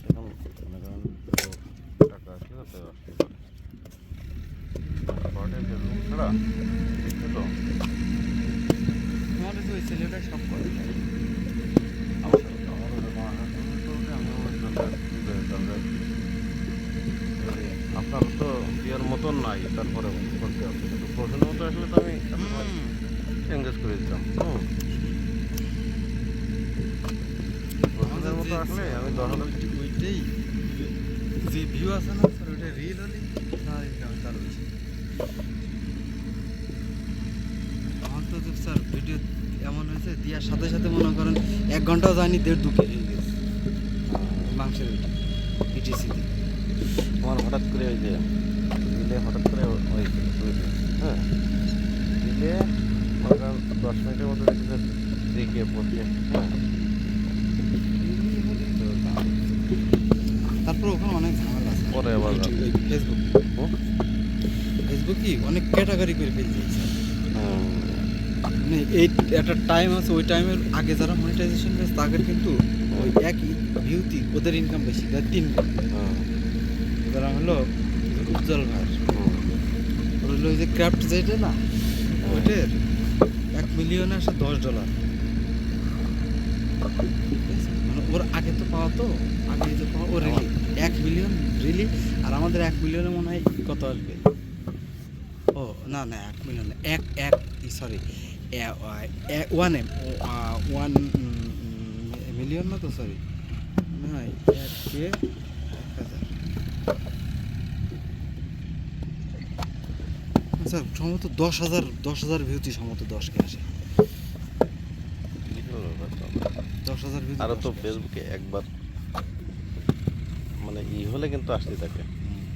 এখন মনে করেন টাকা আসলে তো আসতে পারে ফেসবুক ছাড়া দেখছে তো আমাদের ওই ছেলেটা সব করে আমার আমার ওটা মহাহাসন করলে আমি আমার আপনার তো বিয়ের মতন নাই তারপরে করতে হবে কিন্তু প্রশ্ন মতো আসলে তো আমি এঙ্গেজ করে দিতাম প্রশ্নের মতো আসলে আমি 10,000 ওইটাই যে ভিউ আছে না স্যার ওইটা রিল হলে তার ইনকাম তার বেশি আমার তো স্যার ভিডিও এমন হয়েছে দেওয়ার সাথে সাথে মনে করেন 1 ঘন্টাও যায়নি 1.5-2 কেজি হয়ে গেছে মাংসের ইটিসিতে আমার হঠাৎ করে ওই যে দিলে হঠাৎ করে হয়েছিল 2 দিন হ্যাঁ দিলে মনে করেন 10 মিনিটের মধ্যে দেখি যে 3K পড়ছে হ্যাঁ তারপর ওখানে অনেক ঝামেলা আছে পরে আবার ফেসবুক কি অনেক ক্যাটাগরি করে ফেলছে মানে এই একটা টাইম আছে ওই টাইমের আগে যারা মনিটাইজেশন করেছে তাদের কিন্তু ওই একই ভিউতি ওদের ইনকাম বেশি 3 গুণ যারা হলো উজ্জ্বল ভাই ওর হলো ওই যে ক্রাফট যেটা না ওইটার 1 মিলিয়নে আসে $10 মানে ওর আগে তো পাওয়া তো আগে যে পাওয়া ও রিলি 1 মিলিয়ন রিলি আর আমাদের 1 মিলিয়নে মনে হয় কত আসবে ও না না 1 মিলিয়ন সরি 1 মিলিয়ন না তো সরি মনে হয় 1K 1,000 স্যার সম্ভবত 10,000 ভিউতি সম্ভবত 10K আসে 10,000 ভিউ আরও তো ফেসবুকে একবার মানে ই হলে কিন্তু আসতে থাকে